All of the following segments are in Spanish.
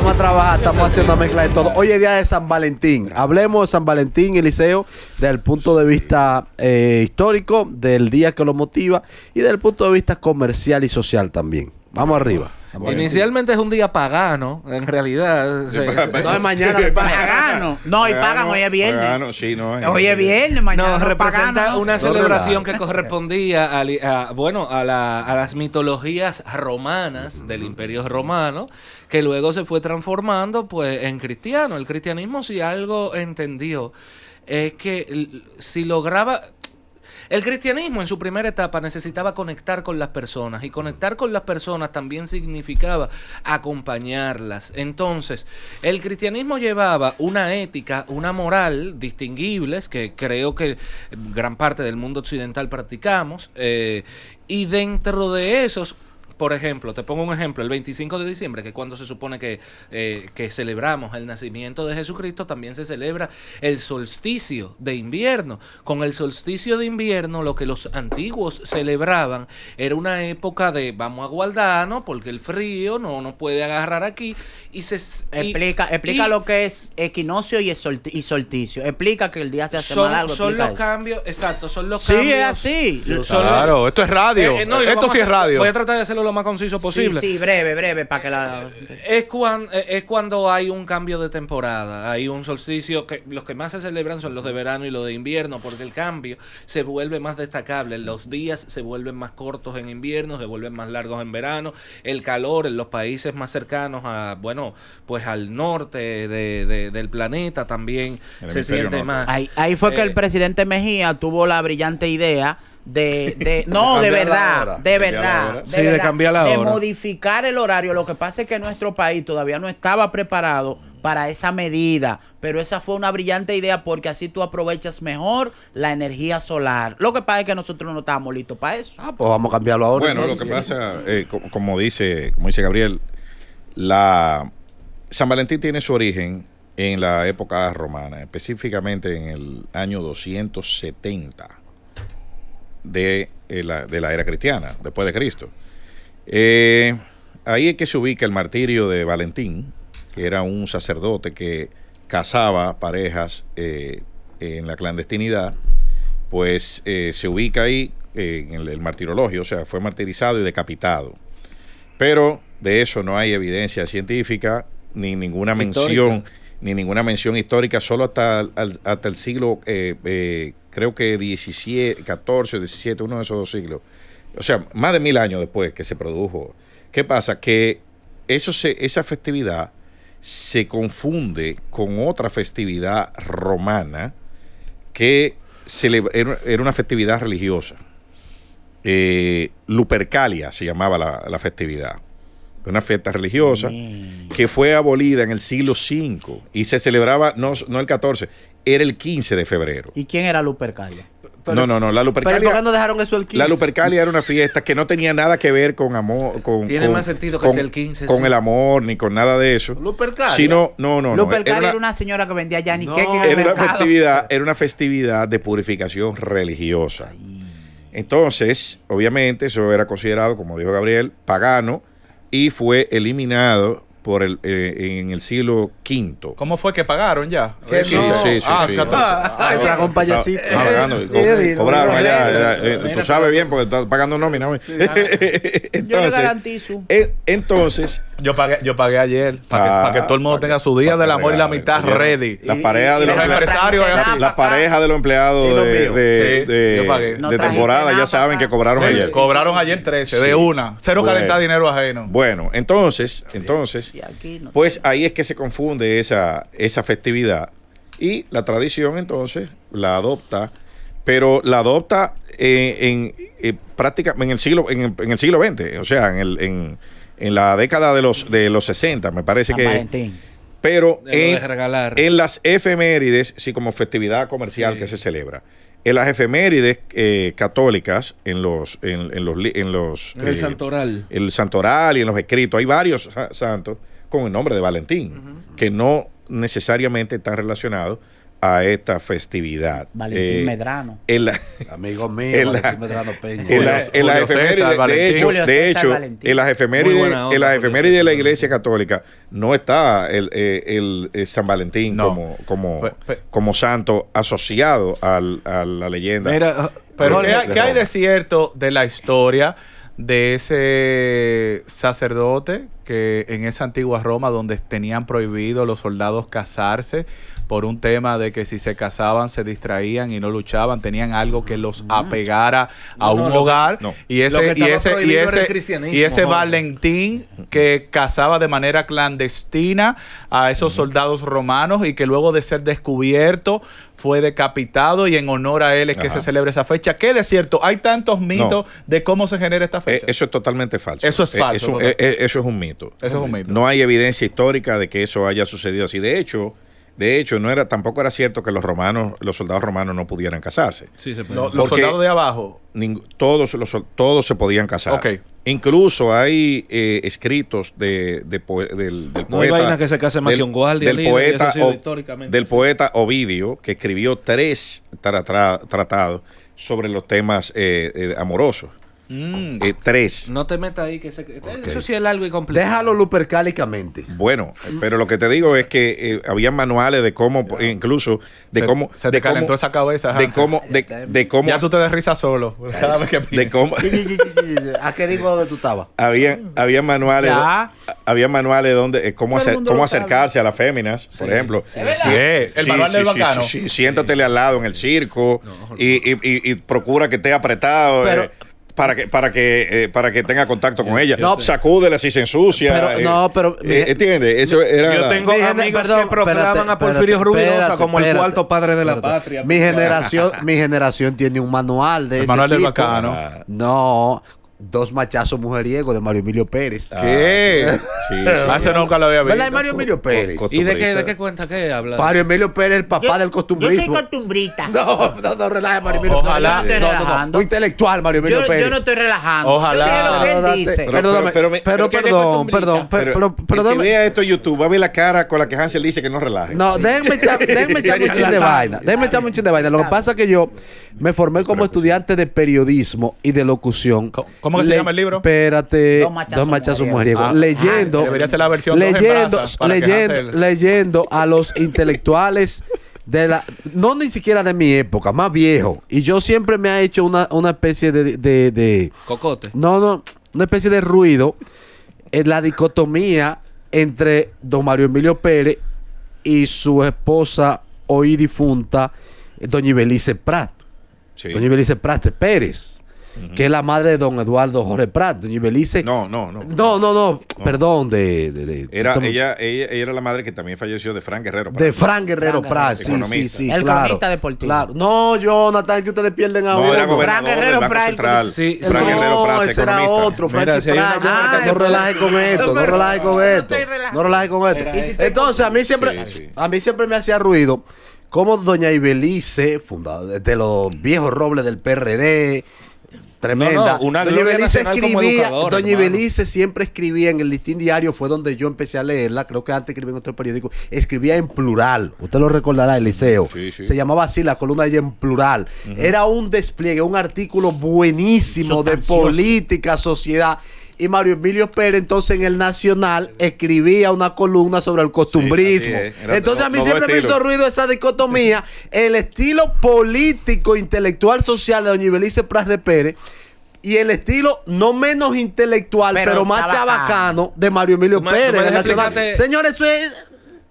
Vamos a trabajar, estamos haciendo una mezcla de todo. Hoy es día de San Valentín. Hablemos de San Valentín y Liceo desde el punto de vista histórico, del día que lo motiva y desde el punto de vista comercial y social también. Vamos arriba. Inicialmente es un día pagano, en realidad. No es mañana. Pagano. No, y pagan hoy es viernes. Pagano, sí, no es. Hoy es viernes, mañana No, representa pagano. una celebración que correspondía a las mitologías romanas del Imperio Romano, que luego se fue transformando pues en cristiano. El cristianismo, si algo entendió, es que si lograba... El cristianismo en su primera etapa necesitaba conectar con las personas, y conectar con las personas también significaba acompañarlas. Entonces, el cristianismo llevaba una ética, una moral distinguibles que creo que gran parte del mundo occidental practicamos, y dentro de esos... Por ejemplo, te pongo un ejemplo, el 25 de diciembre, que es cuando se supone que celebramos el nacimiento de Jesucristo, también se celebra el solsticio de invierno. Con el solsticio de invierno, lo que los antiguos celebraban era una época de vamos a guardarnos porque el frío no nos puede agarrar aquí. Explica lo que es equinoccio y solsticio. Explica que el día se hace más largo. Son los cambios, exacto, son los cambios. Sí, es así. Claro, esto es radio. Esto sí es radio. Voy a tratar de hacerlo lo más conciso posible. Sí, breve, para que la... Es cuando hay un cambio de temporada, hay un solsticio, que los que más se celebran son los de verano y los de invierno, porque el cambio se vuelve más destacable, los días se vuelven más cortos en invierno, se vuelven más largos en verano, el calor en los países más cercanos a, pues al norte del planeta también se siente norte. Más. Ahí fue que el presidente Mejía tuvo la brillante idea de cambiar la hora. De modificar el horario. Lo que pasa es que nuestro país todavía no estaba preparado para esa medida, pero esa fue una brillante idea porque así tú aprovechas mejor la energía solar. Lo que pasa es que nosotros no estábamos listos para eso. Pues vamos a cambiarlo ahora. Bueno, lo que pasa, como dice Gabriel, San Valentín tiene su origen en la época romana, específicamente en el año 270 de la era cristiana, después de Cristo. Ahí es que se ubica el martirio de Valentín, que era un sacerdote que casaba parejas en la clandestinidad. Pues se ubica ahí en el martirologio, o sea, fue martirizado y decapitado. Pero de eso no hay evidencia científica, ni ninguna mención histórica, solo hasta el siglo, creo que 17, 14 o 17, uno de esos dos siglos. O sea, más de 1000 años después que se produjo. ¿Qué pasa? Que esa festividad se confunde con otra festividad romana que era una festividad religiosa. Lupercalia se llamaba la festividad. Una fiesta religiosa que fue abolida en el siglo V y se celebraba no el 14, era el 15 de febrero. ¿Y quién era Lupercalia? No, la Lupercalia. ¿Pero por qué no dejaron eso el 15? La Lupercalia era una fiesta que no tenía nada que ver con amor. Tiene más sentido que sea el 15. Con el amor, ni con nada de eso. Lupercalia. Sino, no. Lupercalia era una señora que vendía yaniqueque en el mercado. Era una festividad de purificación religiosa. Entonces, obviamente, eso era considerado, como dijo Gabriel, pagano, y fue eliminado en el siglo V. ¿Cómo fue que pagaron ya? Sí. El dragón payasito. Cobraron allá. Tú sabes bien porque estás pagando nómina. Yo le garantizo. Entonces, yo pagué ayer para que todo el mundo tenga su día del amor y la mitad ready. Las parejas de los empresarios las parejas de los empleados de temporada ya saben que cobraron ayer. Cobraron ayer 13 de una. Cero calentar dinero ajeno. Bueno, entonces pues ahí es que se confunde esa festividad y la tradición entonces la adopta, pero la adopta prácticamente en el siglo XX, o sea, en la década de los 60, me parece que Valentín. Pero en las efemérides, sí, como festividad comercial que se celebra. En las efemérides católicas, en el santoral. El santoral y en los escritos, hay varios santos con el nombre de Valentín, que no necesariamente están relacionados a esta festividad. Valentín Medrano. En la, Amigo mío, en la- Valentín Medrano Peña. en la- en las Julio César efemérides, Valentín. Julio de César hecho, Valentín. en las Muy efemérides, buena onda, en las Julio efemérides de la César. Iglesia Católica no está el San Valentín No. como santo asociado a la leyenda. Mira, Pero de- ¿qué, de qué hay Roma. de cierto de la historia de ese sacerdote que en esa antigua Roma donde tenían prohibido los soldados casarse por un tema de que si se casaban se distraían y no luchaban, tenían algo que los apegara a No, un lo que- hogar no. y Lo que estaba prohibido era el y cristianismo, ese Jorge. Valentín que casaba de manera clandestina a esos soldados romanos y que luego de ser descubierto fue decapitado y en honor a él es que Ajá. se celebra esa fecha. ¿Qué de cierto? Hay tantos mitos de cómo se genera esta fecha. Eso es totalmente falso. Eso es falso, Eso, total. eso es un mito. Eso es un mito. No hay evidencia histórica de que eso haya sucedido así. De hecho, tampoco era cierto que los soldados romanos no pudieran casarse. sí se puede. Los porque- soldados de abajo. Todos se podían casar. Ok. Incluso hay escritos del No hay poeta. vaina que se case más que un guardia, del líder, y eso poeta, ha sido históricamente del así. poeta Ovidio, que escribió 3 tratados sobre los temas amorosos. 3. No te metas ahí, eso sí es largo y complicado. Déjalo lupercálicamente. Bueno, pero lo que te digo es que había manuales de cómo, incluso de cómo, Se te de cómo, calentó esa cabeza. de Hansen. cómo, de cómo, Ya tú te des risa solo. Cada vez que de piensas. cómo, ¿A qué digo donde tú estabas? había manuales, Ya. había manuales donde Todo el mundo cómo lo sabe. acercarse a las féminas, por ejemplo. Sí, el manual del bacano. Sí, siéntatele al lado en el circo y procura que esté apretado. Pero- para que tenga contacto con ella. No, Sacúdela si se ensucia. Pero, ¿entiendes? Eso era. Yo tengo Mi gen- amigos perdón, que proclaman espérate, a Porfirio espérate, Rubirosa espérate, como el espérate, cuarto padre de la espérate. patria. Mi generación tiene un manual de El ese manual del tipo. bacano. Ah, No, 2 machazos mujeriegos de Mario Emilio Pérez. ¿Qué? sí, Ah, ese nunca lo había visto. ¿Verdad? Mario Emilio Pérez. ¿Y de qué cuenta? ¿Qué habla? Mario Emilio Pérez, el papá del costumbrismo. Yo soy costumbrista. No, relaje, Mario Emilio Ojalá. Pérez. No, relajando. muy intelectual, Mario Emilio Pérez. Yo no estoy relajando. Ojalá. Yo dije lo que él dice. Perdóname, pero- pero ¿qué de perdón, costumbrista? pero el que dame- vea esto en YouTube va a ver la cara con la que Hansel dice que no relaje. No, déjenme echarme un chin de vaina. Déjenme echarme un chin de vaina. Lo que pasa es que yo me formé como estudiante de periodismo y de locución. ¿Cómo que se llama el libro? Espérate. Dos machazos mujeriegos. Ah, Leyendo. debería ser la versión dos en brasa, para que Hansel- leyendo a los intelectuales no ni siquiera de mi época, más viejo. Y yo siempre me ha hecho una especie de Cocote. no, una especie de ruido en la dicotomía entre don Mario Emilio Pérez y su esposa hoy difunta, doña Ibelice Prat. Sí. Doña Ibelice Prat Pérez, que es la madre de don Eduardo Jorge Prat. Doña Ibelice... No. Perdón, Ella era la madre que también falleció de Frank Guerrero. de Fran Guerrero Fran Prat, Guerrero. sí, El claro. cronista deportivo. Claro. No, Jonathan, que ustedes pierden a No, uno. era gobernador Frank Guerrero del Banco Prat, Central. sí, Frank sí. Guerrero Prat, ese era economista. otro, Mira, Franchi si hay una Prat. marca No que- relaje con esto, no relaje con esto. No relaje con esto. Entonces, a mí siempre me hacía ruido como doña Ibelice, fundadora de los viejos robles del PRD, tremenda. No, una doña gloria Ibelice nacional como escribía, educadora, doña hermano. Ibelice siempre escribía en el Listín Diario, fue donde yo empecé a leerla, creo que antes escribía en otro periódico, escribía en plural, usted lo recordará, Eliseo, Sí. se llamaba así la columna de ella en plural, era un despliegue, un artículo buenísimo de Sustancioso. política, sociedad. Y Mario Emilio Pérez, entonces en el Nacional, escribía una columna sobre el costumbrismo. Sí, así es. Era Entonces a mí los siempre dos me hizo estilos. ruido esa dicotomía, el estilo político, intelectual, social de doña Ibelice Prat de Pérez y el estilo no menos intelectual, pero más chabacano de Mario Emilio Tú me Pérez. en el dejas Nacional. explicarte- Señores, eso es...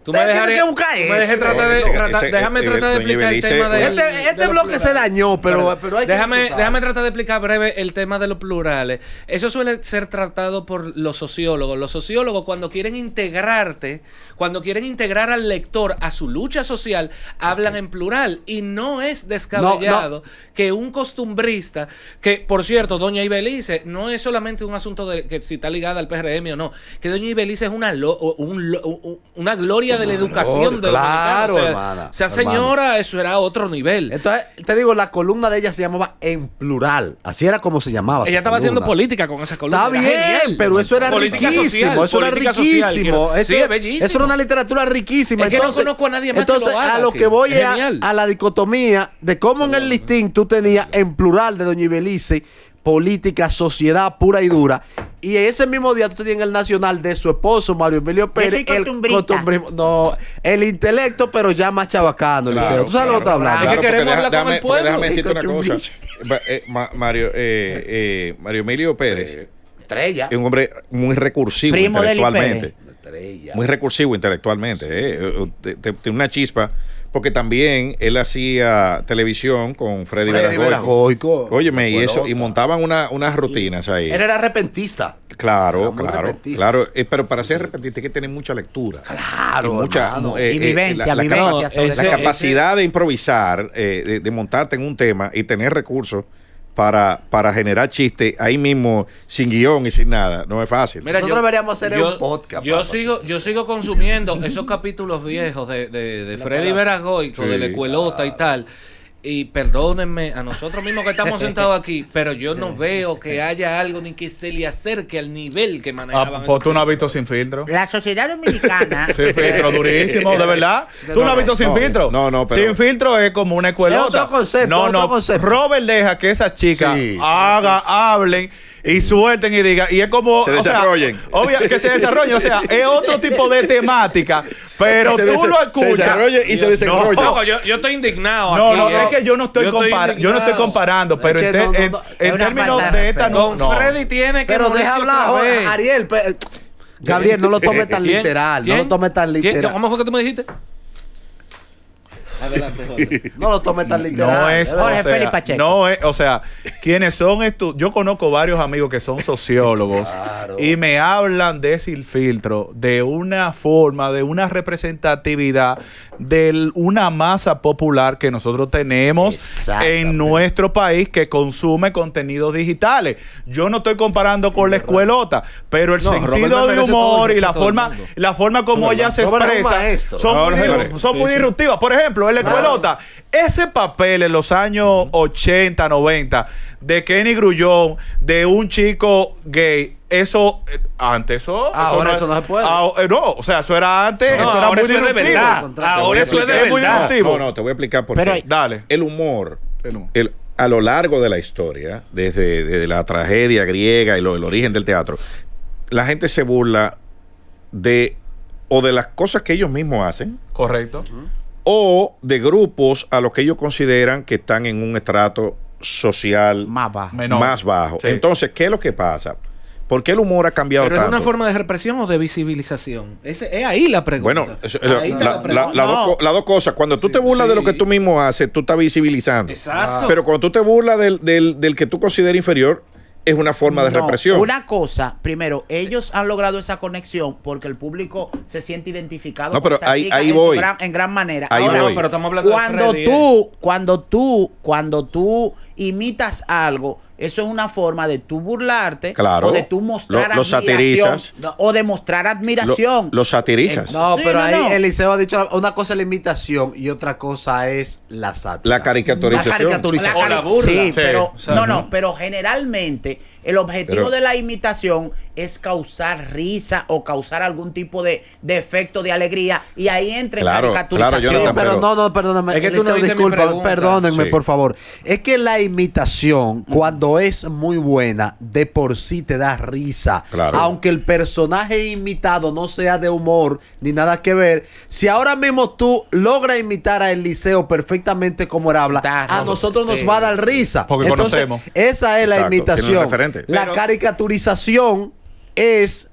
Tú me Ustedes tienen dejarías- que buscar tú me dejes eso. tratar de- Ese- déjame tratar de doña explicar el Ibelice- tema del... Este de los bloque se plurales. dañó, pero hay que déjame disfrutar. tratar de explicar breve el tema de los plurales. Eso suele ser tratado por los sociólogos. Los sociólogos cuando quieren integrar al lector a su lucha social, hablan en plural. Y no es descabellado que un costumbrista, que por cierto, doña Ibelice, no es solamente un asunto de que si está ligada al PRM o no, que doña Ibelice es una gloria historia de la educación de claro, dominicano. O sea, hermana, esa hermano. señora, eso era otro nivel. Entonces, te digo, la columna de ella se llamaba En Plural. Así era como se llamaba. Ella su estaba haciendo columna. política con esa columna. Está Era bien, genial. pero eso era Política riquísimo. social, Eso era política social, riquísimo. quiero- Eso, sí, es bellísimo. eso era una literatura riquísima. Es que no conozco a nadie más que entonces, lo haga a lo aquí. que voy Es es genial. a la dicotomía de cómo en el listín tú tenías En Plural de Doña Ibelice política, sociedad pura y dura. Y ese mismo día tú tenías en el Nacional de su esposo, Mario Emilio Pérez, el costumbrista. no, el intelecto, pero ya más chabacano, Claro, Eliseo. ¿Tú sabes lo que estoy hablando? Es que porque queremos hablar con déjame, el pueblo. déjame decirte una Con tu cosa. bicho. Mario Emilio Pérez Estrella. es un hombre muy recursivo Primo de Eli intelectualmente. Estrella. Muy recursivo intelectualmente. Tiene una chispa. Porque también él hacía televisión con Freddy Veragoico. Veragoico. Óyeme, y eso, y Pelota. montaban unas rutinas ahí. Él era repentista. Claro, Era muy claro, repentista. claro. Pero para ser repentista hay que tener mucha lectura. Claro, Y mucha hermano. Y vivencia, la vivencia sobre ese- la todo. capacidad de improvisar, de montarte en un tema y tener recursos para generar chistes ahí mismo, sin guión y sin nada. No es fácil. Mira, Nosotros deberíamos hacer un podcast, Yo papá. sigo consumiendo esos capítulos viejos de Freddy Veragoico, Sí. de la escuelota y tal. Y perdónenme a nosotros mismos que estamos sentados aquí, pero yo no veo que haya algo ni que se le acerque al nivel que manejaban. Pues esos tú no has visto capítulos. Sin Filtro. La sociedad dominicana. Sin Filtro, durísimo, de verdad. ¿Tú no has visto Sin no, Filtro? no, pero- Sin Filtro es como una escuelota. Es otro concepto, No, otro no. concepto. Robert deja que esas chicas Sí. hablen y suelten y digan. Y es como. Se o sea, desarrollen. que se desarrollen. O sea, es otro tipo de temática. Pero Se tú dese- lo se escuchas. desarrolla y se desenrolla. Loco, yo estoy indignado No, aquí. no, es que yo no estoy indignado. comparando, pero Es que en, no, no, en- no, en es una términos falta de de esta respeto. no. Con no. Freddy tiene que Pero morirse deja otra hablar, vez. Ariel. Gabriel, no lo tomes tan ¿Quién? literal. No ¿Quién? lo tomes tan ¿Quién? literal. ¿Cómo fue que tú me dijiste? Adelante, Jorge. No lo tomes tan literal. No es, Jorge o sea, Félix Pacheco. no es, o sea, quienes son yo conozco varios amigos que son sociólogos Claro. y me hablan de Sin Filtro de una forma, de una representatividad de una masa popular que nosotros tenemos Exactamente. en nuestro país que consume contenidos digitales. Yo no estoy comparando con la escuelota, pero el No, Robert sentido de merece todo humor el y la respeto del forma, mundo. la forma como ella se Robert es un expresa maestro. son muy, Jorge, son muy sí, sí. disruptivas. Por ejemplo, en la escuelota, ese papel en los años 80, 90 de Kenny Grullón, de un chico gay, eso antes Ahora eso no se puede. No, o sea, eso era antes, No, eso era ahora muy eso es de disruptivo. verdad. Ahora eso es de Es muy verdad. disruptivo. No, te voy a explicar por Pero qué. Dale. El humor, a lo largo de la historia, desde la tragedia griega y el origen del teatro, la gente se burla de las cosas que ellos mismos hacen Correcto. o de grupos a los que ellos consideran que están en un estrato social Más bajo. Menor. más bajo. Sí. Entonces, ¿qué es lo que pasa? ¿Por qué el humor ha cambiado Pero es tanto? una forma de represión o de visibilización. Es ahí la pregunta. Bueno, Ahí está la pregunta. las dos cosas. Cuando tú te burlas de lo que tú mismo haces, tú estás visibilizando. Exacto. Pero cuando tú te burlas del que tú consideras inferior, es una forma de No, represión. Una cosa, primero, ellos han logrado esa conexión porque el público se siente identificado No, con pero esa ahí- chica ahí en, voy. en gran manera. Ahí Ahora, voy. Pero estamos hablando cuando de tú, cuando tú imitas algo, eso es una forma de tú burlarte Claro. o de tú mostrar Lo admiración satirizas. o de mostrar admiración. Lo satirizas. No, Sí, pero no, ahí no. Eliseo ha dicho una cosa es la imitación y otra cosa es la sátira. La caricaturización. La caricaturización. O la burla. Sí, Sí, pero o sea, no, pero generalmente el objetivo Pero- de la imitación es causar risa o causar algún tipo de efecto de alegría y ahí entra en Claro, caricaturización. claro, Sí, Jonathan, pero pero- no, perdóname. Es que tú no Eliseo, viste mi disculpa, pregunta. perdónenme, Sí. por favor. Es que la imitación, cuando es muy buena, de por sí te da risa. Claro. Aunque el personaje imitado no sea de humor ni nada que ver, si ahora mismo tú logras imitar a Eliseo perfectamente como él habla, Está a roto. nosotros nos Sí, va a dar risa. Porque conocemos. Esa es la Exacto, tiene un imitación. referente. La Pero- caricaturización es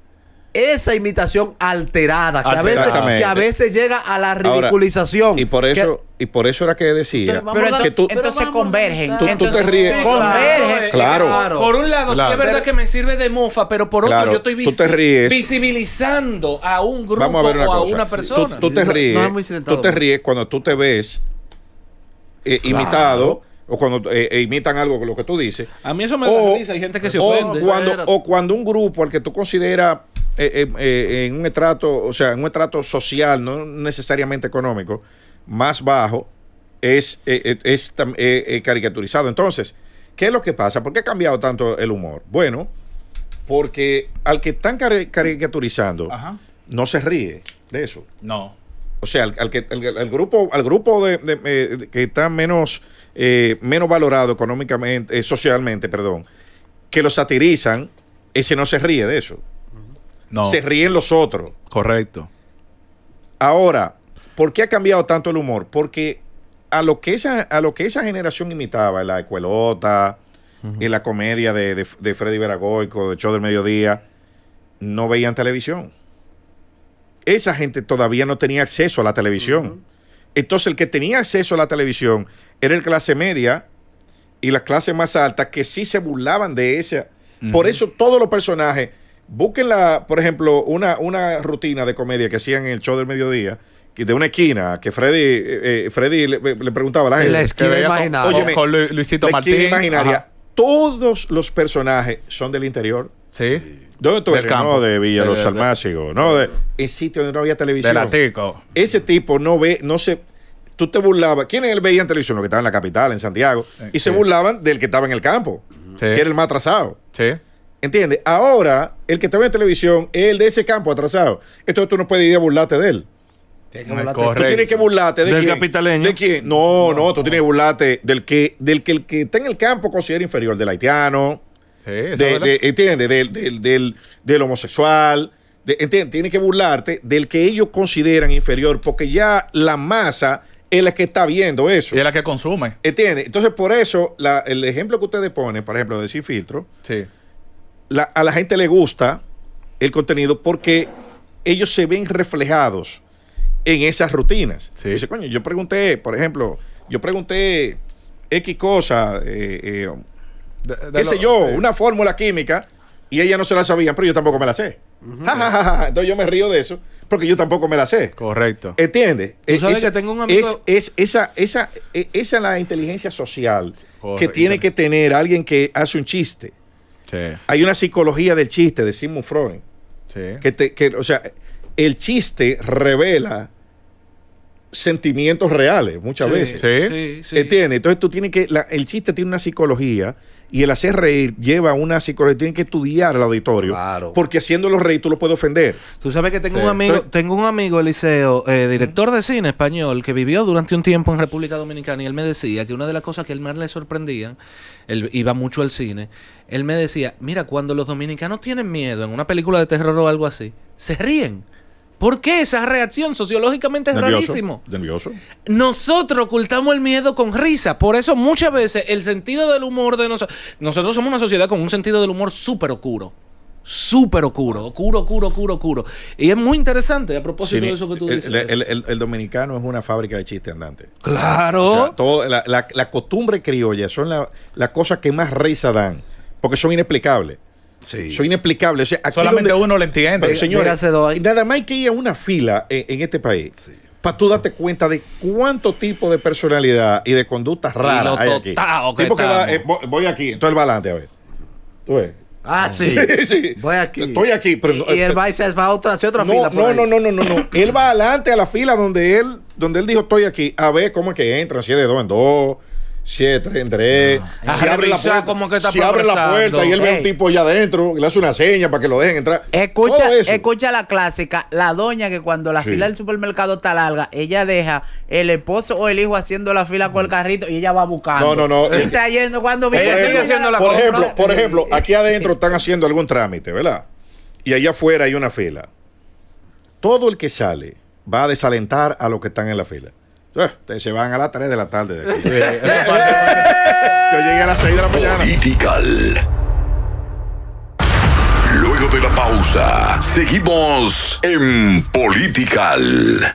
esa imitación alterada Exactamente. que a veces llega a la Ahora, ridiculización. y por eso era que decía Pero vamos Pero a dar- que tú, entonces vamos a convergen. analizar. Tú te ríes. Sí, Convergen. claro. Por un lado, Claro. sí es verdad Pero- que me sirve de mofa, pero por otro, Claro, yo estoy tú te ríes. visibilizando a un grupo Vamos a ver una o a cosa. una persona. Tú te No, ríes. no es muy accidentado. Tú te ríes cuando tú te ves imitado o cuando imitan algo con lo que tú dices. A mí eso me da risa. Hay gente que se ofende. O cuando un grupo al que tú consideras en un estrato, o sea, en un estrato social, no necesariamente económico, más bajo, es caricaturizado. Entonces, ¿qué es lo que pasa? ¿Por qué ha cambiado tanto el humor? Bueno, porque al que están caricaturizando, Ajá. no se ríe de eso. No. O sea, al grupo que está menos valorado económicamente, socialmente, perdón, que lo satirizan, ese no se ríe de eso. No. Se ríen los otros. Correcto. Ahora, ¿por qué ha cambiado tanto el humor? Porque a lo que esa generación imitaba, en la escuelota, en la comedia de Freddy Veragoico, de Show del Mediodía, no veían televisión. Esa gente todavía no tenía acceso a la televisión. Entonces, el que tenía acceso a la televisión era el clase media y las clases más altas que sí se burlaban de esa. Por eso todos los personajes, busquen por ejemplo, una rutina de comedia que hacían en el Show del Mediodía, de una esquina, que Freddy le preguntaba a la gente. La esquina Que veía imaginaria. con, con Luisito La Martín. esquina imaginaria. Ajá. Todos los personajes son del interior. Sí. ¿Dónde tú Del eres? campo. No, de Villa Los De- Almácigos. No, en sitio donde no había televisión. Del Atico. Ese tipo no se... Tú te burlabas. ¿Quiénes él veía en televisión? Los que estaban en la capital, en Santiago. Y se Sí. burlaban del que estaba en el campo. Sí. Que era el más atrasado. Sí. ¿Entiendes? Ahora, el que estaba en televisión es el de ese campo atrasado. Entonces tú no puedes ir a burlarte de él. Tienes que No, burlarte. correcto. Tú tienes que burlarte de Del quién. capitaleño. ¿De quién? No, tú tienes que burlarte del que el que está en el campo considera inferior, del haitiano, Sí, eso es verdad. ¿entiendes? Del homosexual. ¿Entiendes? Tienes que burlarte del que ellos consideran inferior, porque ya la masa es la que está viendo eso. Y es la que consume. ¿Entiendes? Entonces, por eso, el ejemplo que ustedes ponen, por ejemplo, de Sin Filtro, Sí. a la gente le gusta el contenido porque ellos se ven reflejados en esas rutinas. Sí. Dice, coño, yo pregunté, por ejemplo, X cosa, qué sé yo, una fórmula química, y ella no se la sabían, pero yo tampoco me la sé. Ja, ja, ja, ja. Entonces yo me río de eso, porque yo tampoco me la sé. Correcto. ¿Entiendes? Tú sabes que tengo un amigo- Esa es la inteligencia social que Correcto. tiene que tener alguien que hace un chiste. Sí. Hay una psicología del chiste de Sigmund Freud. Sí. O sea, el chiste revela sentimientos reales muchas veces. Sí. ¿Entiendes? Entonces tú tienes que, el chiste tiene una psicología y el hacer reír lleva una psicología, tienes que estudiar al auditorio. Claro. Porque haciéndolo reír tú lo puedes ofender. Tú sabes que tengo Sí. un amigo, Eliseo, director de cine español, que vivió durante un tiempo en República Dominicana, y él me decía que una de las cosas que a él más le sorprendían, él iba mucho al cine, él me decía, mira, cuando los dominicanos tienen miedo en una película de terror o algo así, se ríen. ¿Por qué esa reacción? Sociológicamente es rarísimo. Nervioso. Nosotros ocultamos el miedo con risa. Por eso muchas veces el sentido del humor de nosotros... Nosotros somos una sociedad con un sentido del humor súper oscuro. Súper oscuro. Oscuro. Y es muy interesante a propósito de eso que tú dices. El dominicano es una fábrica de chistes andante. Claro. O sea, la costumbre criolla son las cosas que más risa dan, porque son inexplicables. Sí. Son inexplicables. O sea, aquí Solamente donde- uno lo entiende. Pero señores, Dígase dos. nada más hay que ir a una fila en este país para tú darte cuenta de cuánto tipo de personalidad y de conductas raras lo hay aquí. totao que Tipo que va, estamos. voy aquí, entonces él va adelante, a ver. ¿Tú ves? Ah, sí. Sí. Voy aquí. Estoy aquí, pero y él va y se va a otra, hacia otra no, fila. por no, ahí. no. Él va adelante a la fila donde él dijo estoy aquí, a ver cómo es que entran, si es de 2 en 2, si es de 3 en 3. A Si abre la revisar puerta, cómo que está si abre la progresando. puerta y él ve Ey. un tipo allá adentro, y le hace una seña para que lo dejen entrar. Escucha, Todo eso. escucha la clásica, la doña que cuando la Sí. fila del supermercado está larga, ella deja el esposo o el hijo haciendo la fila con el carrito y ella va buscando. No. Y trayendo cuando Ella viene. sigue haciendo la Por compra. ejemplo, aquí adentro están haciendo algún trámite, ¿verdad? Y allá afuera hay una fila. Todo el que sale va a desalentar a los que están en la fila. Ustedes se van a las 3 de la tarde de aquí. Sí, esa parte- Yo llegué a las 6 de la mañana. Political. Luego de la pausa, seguimos en Political.